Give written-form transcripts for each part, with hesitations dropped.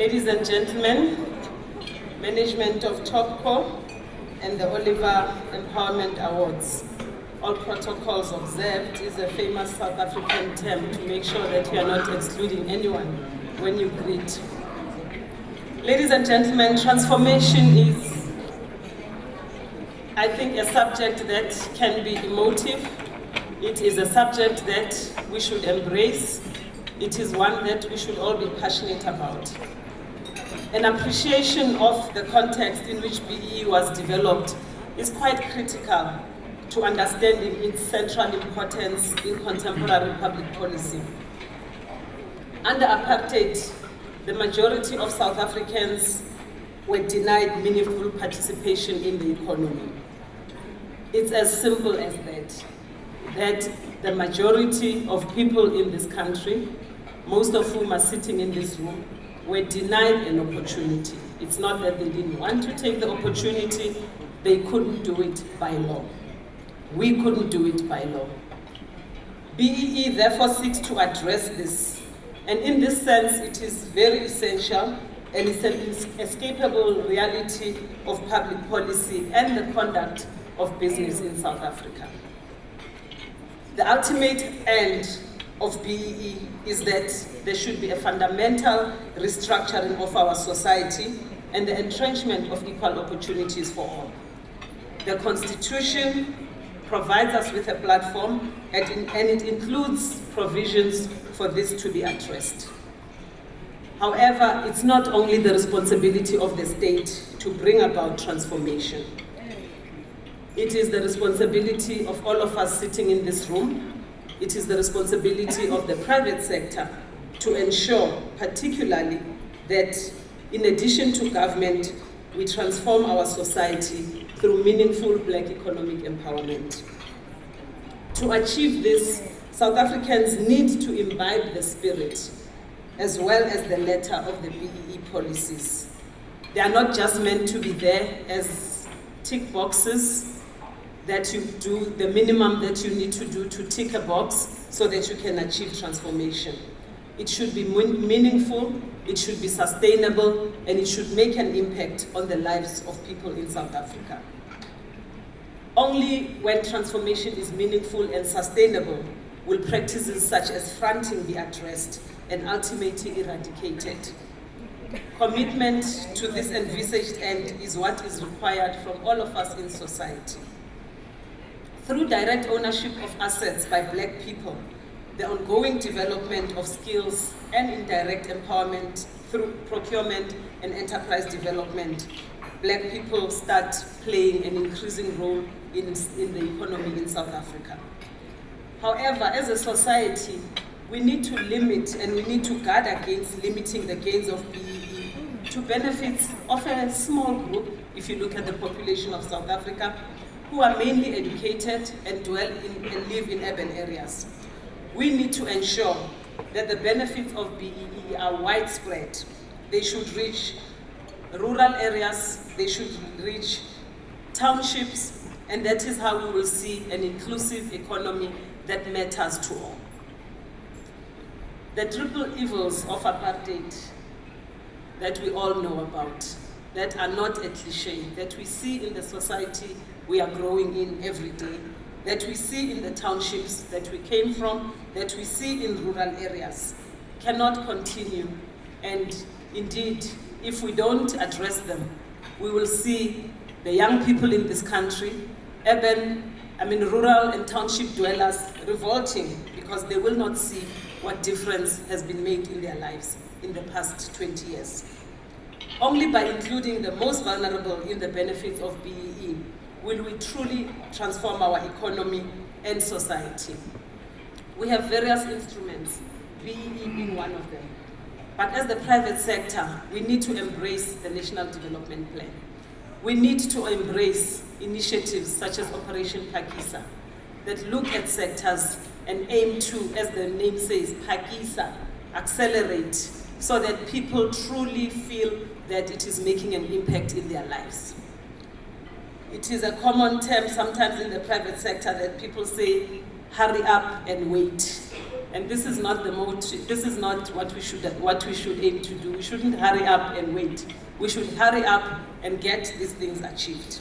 Ladies and gentlemen, management of TOPCO and the Oliver Empowerment Awards. All protocols observed is a famous South African term to make sure that you are not excluding anyone when you greet. Ladies and gentlemen, transformation is, I think, a subject that can be emotive. It is a subject that we should embrace. It is one that we should all be passionate about. An appreciation of the context in which BEE was developed is quite critical to understanding its central importance in contemporary public policy. Under apartheid, the majority of South Africans were denied meaningful participation in the economy. It's as simple as that the majority of people in this country, most of whom are sitting in this room, were denied an opportunity. It's not that they didn't want to take the opportunity, they couldn't do it by law. We couldn't do it by law. BEE therefore seeks to address this. And in this sense, it is very essential and it's an inescapable reality of public policy and the conduct of business in South Africa. The ultimate end of BEE is that there should be a fundamental restructuring of our society and the entrenchment of equal opportunities for all. The Constitution provides us with a platform and it includes provisions for this to be addressed. However, it's not only the responsibility of the state to bring about transformation. It is the responsibility of all of us sitting in this room. It is the responsibility of the private sector to ensure, particularly, that in addition to government, we transform our society through meaningful Black economic empowerment. To achieve this, South Africans need to imbibe the spirit as well as the letter of the BEE policies. They are not just meant to be there as tick boxes that you do the minimum that you need to do to tick a box so that you can achieve transformation. It should be meaningful, it should be sustainable, and it should make an impact on the lives of people in South Africa. Only when transformation is meaningful and sustainable will practices such as fronting be addressed and ultimately eradicated. Commitment to this envisaged end is what is required from all of us in society. Through direct ownership of assets by Black people, the ongoing development of skills and indirect empowerment through procurement and enterprise development, Black people start playing an increasing role in the economy in South Africa. However, as a society, we need to limit and we need to guard against limiting the gains of BEE to benefits of a small group, if you look at the population of South Africa, who are mainly educated and dwell in and live in urban areas. We need to ensure that the benefits of BEE are widespread. They should reach rural areas, they should reach townships, and that is how we will see an inclusive economy that matters to all. The triple evils of apartheid that we all know about, that are not a cliche, that we see in the society we are growing in every day, that we see in the townships that we came from, that we see in rural areas, cannot continue. And indeed, if we don't address them, we will see the young people in this country, rural and township dwellers revolting because they will not see what difference has been made in their lives in the past 20 years. Only by including the most vulnerable in the benefits of BEE will we truly transform our economy and society. We have various instruments, BEE being one of them. But as the private sector, we need to embrace the National Development Plan. We need to embrace initiatives such as Operation Phakisa that look at sectors and aim to, as the name says, Phakisa, accelerate, so that people truly feel that it is making an impact in their lives. It is a common term sometimes in the private sector that people say, hurry up and wait. And this is not this is not what we should aim to do. We shouldn't hurry up and wait. We should hurry up and get these things achieved.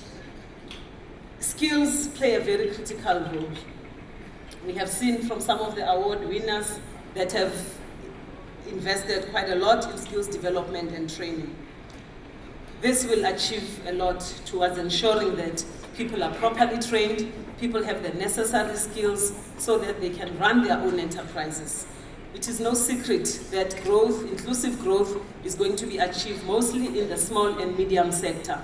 Skills play a very critical role. We have seen from some of the award winners that have invested quite a lot in skills development and training. This will achieve a lot towards ensuring that people are properly trained, people have the necessary skills so that they can run their own enterprises. It is no secret that growth, inclusive growth, is going to be achieved mostly in the small and medium sector.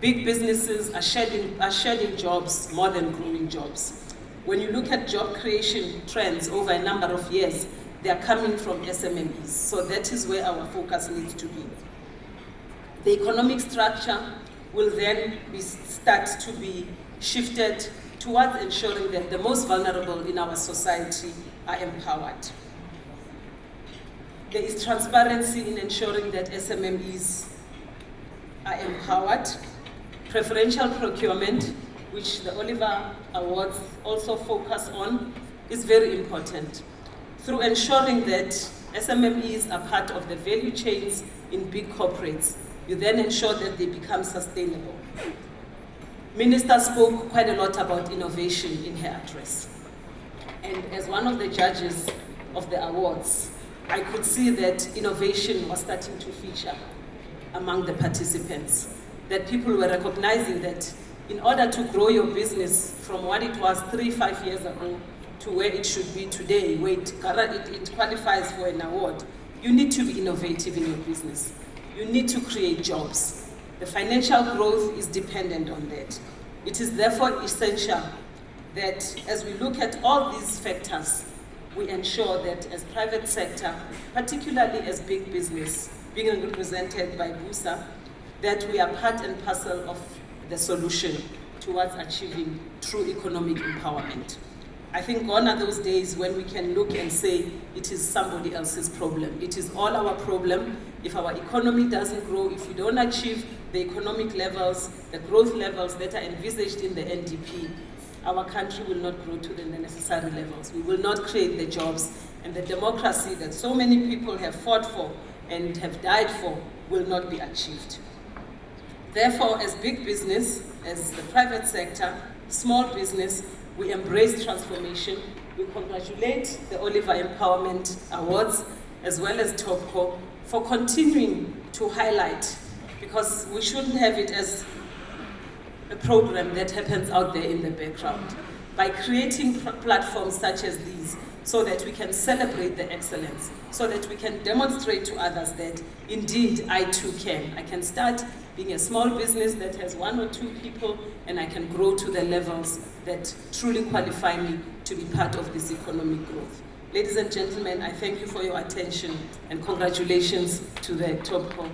Big businesses are shedding jobs more than growing jobs. When you look at job creation trends over a number of years, they are coming from SMMEs. So that is where our focus needs to be. The economic structure will then start to be shifted towards ensuring that the most vulnerable in our society are empowered. There is transparency in ensuring that SMMEs are empowered. Preferential procurement, which the Oliver Awards also focus on, is very important. Through ensuring that SMMEs are part of the value chains in big corporates, you then ensure that they become sustainable. Minister spoke quite a lot about innovation in her address. And as one of the judges of the awards, I could see that innovation was starting to feature among the participants, that people were recognizing that in order to grow your business from what it was 3-5 years ago to where it should be today, where it qualifies for an award, you need to be innovative in your business. You need to create jobs. The financial growth is dependent on that. It is therefore essential that as we look at all these factors, we ensure that as private sector, particularly as big business, being represented by BUSA, that we are part and parcel of the solution towards achieving true economic empowerment. I think gone are those days when we can look and say it is somebody else's problem. It is all our problem. If our economy doesn't grow, if we don't achieve the economic levels, the growth levels that are envisaged in the NDP, our country will not grow to the necessary levels. We will not create the jobs, and the democracy that so many people have fought for and have died for will not be achieved. Therefore, as big business, as the private sector, small business, we embrace transformation. We congratulate the Oliver Empowerment Awards as well as TOPCO for continuing to highlight, because we shouldn't have it as a program that happens out there in the background. By creating platforms such as these, so that we can celebrate the excellence, so that we can demonstrate to others that indeed I too can. I can start being a small business that has 1 or 2 people, and I can grow to the levels that truly qualify me to be part of this economic growth. Ladies and gentlemen, I thank you for your attention and congratulations to the TOPCO.